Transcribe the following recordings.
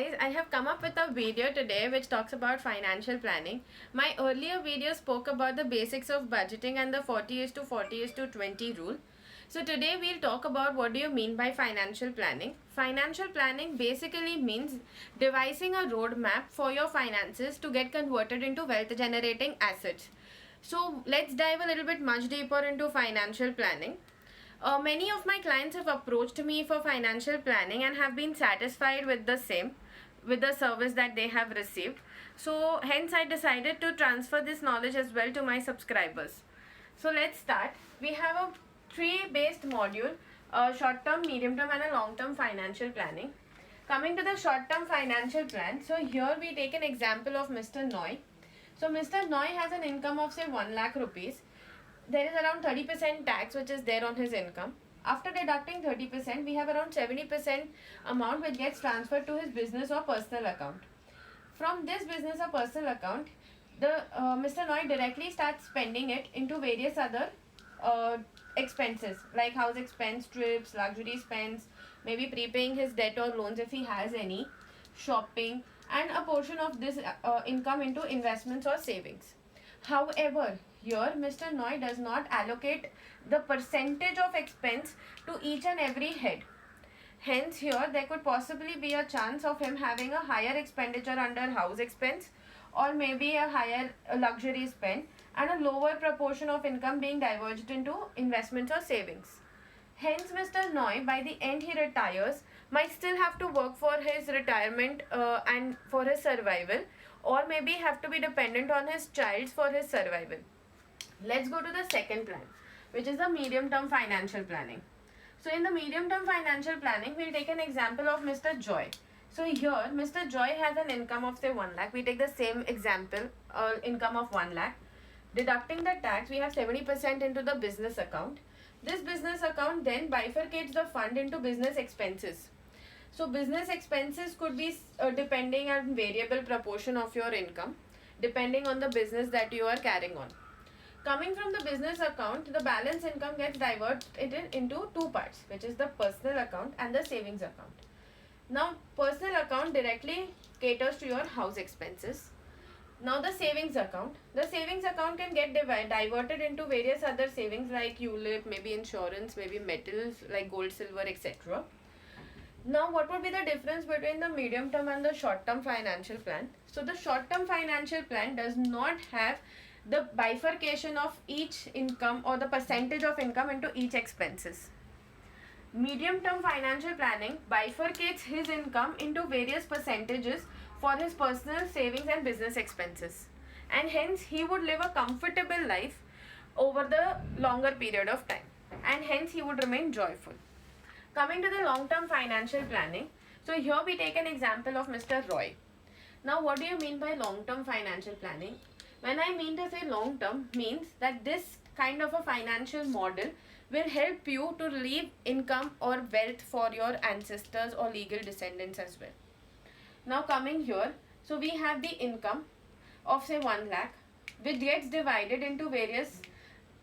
guys, I have come up with a video today which talks about financial planning. My earlier video spoke about the basics of budgeting and the 40 is to 40 is to 20 rule. So today we'll talk about what do you mean by financial planning. Financial planning basically means devising a roadmap for your finances to get converted into wealth generating assets. So let's dive a little bit much deeper into financial planning. Many of my clients have approached me for financial planning and have been satisfied with the same, with the service that they have received. So hence I decided to transfer this knowledge as well to my subscribers. So let's start. We have a three based module, short term, medium term and a long term financial planning. Coming to the short term financial plan, so here we take an example of Mr. Noy. So Mr. Noy has an income of say 1 lakh rupees. There is around 30% tax which is there on his income. After deducting 30%, we have around 70% amount which gets transferred to his business or personal account. From this business or personal account, the Mr. Noy directly starts spending it into various other expenses like house expense, trips, luxury spends, maybe prepaying his debt or loans if he has any, shopping, and a portion of this income into investments or savings. However, here Mr. Noy does not allocate the percentage of expense to each and every head. Hence, here there could possibly be a chance of him having a higher expenditure under house expense or maybe a higher luxury spend and a lower proportion of income being diverged into investments or savings. Hence, Mr. Noy, by the end he retires, might still have to work for his retirement and for his survival, or maybe have to be dependent on his child for his survival. Let's go to the second plan, which is the medium term financial planning. So in the medium term financial planning, we'll take an example of Mr. Joy. So here, Mr. Joy has an income of say 1 lakh. We take the same example, income of 1 lakh. Deducting the tax, we have 70% into the business account. This business account then bifurcates the fund into business expenses. So business expenses could be depending on variable proportion of your income, depending on the business that you are carrying on. Coming from the business account, the balance income gets diverted into two parts, which is the personal account and the savings account. Now, personal account directly caters to your house expenses. Now, the savings account can get diverted into various other savings like ULIP, maybe insurance, maybe metals like gold, silver, etc. Now, what would be the difference between the medium term and the short term financial plan? So, the short term financial plan does not have the bifurcation of each income or the percentage of income into each expenses. Medium term financial planning bifurcates his income into various percentages for his personal savings and business expenses, and hence he would live a comfortable life over the longer period of time, and hence he would remain joyful. Coming to the long term financial planning, so here we take an example of Mr. Roy. Now, what do you mean by long term financial planning? When I mean to say long term, means that this kind of a financial model will help you to leave income or wealth for your ancestors or legal descendants as well. Now coming here, so we have the income of say 1 lakh which gets divided into various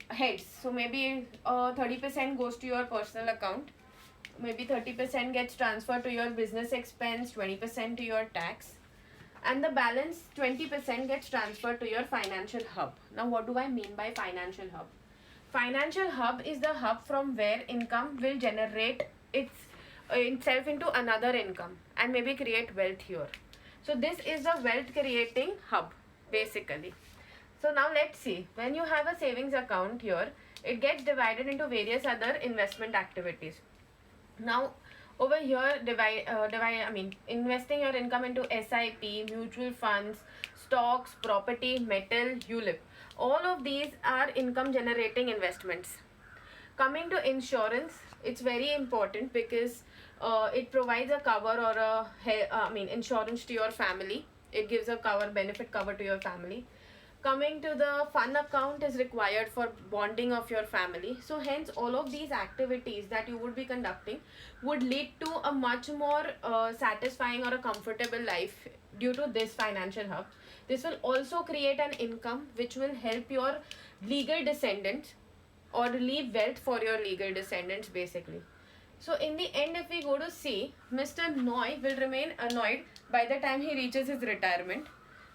heads. So maybe 30% goes to your personal account, maybe 30% gets transferred to your business expense, 20% to your tax, and the balance 20% gets transferred to your financial hub. Now what do I mean by financial hub? Financial hub is the hub from where income will generate itself into another income and maybe create wealth here. So this is the wealth creating hub basically. So now let's see, when you have a savings account here, it gets divided into various other investment activities. Now over here, investing your income into SIP, mutual funds, stocks, property, metal, ULIP. All of these are income generating investments. Coming to insurance, it's very important because it provides a cover or insurance to your family. It gives a benefit cover to your family. Coming to the fund account is required for bonding of your family. So hence all of these activities that you would be conducting would lead to a much more satisfying or a comfortable life due to this financial hub. This will also create an income which will help your legal descendants or leave wealth for your legal descendants basically. So in the end, if we go to C, Mr. Noy will remain annoyed by the time he reaches his retirement.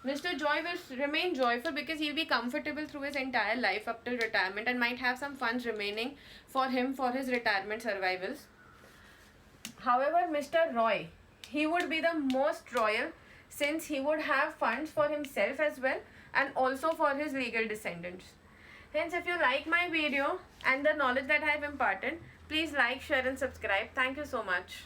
Mr. Joy will remain joyful because he'll be comfortable through his entire life up till retirement and might have some funds remaining for him for his retirement survivals. However, Mr. Roy, he would be the most royal since he would have funds for himself as well and also for his legal descendants. Hence, if you like my video and the knowledge that I have imparted, please like, share and subscribe. Thank you so much.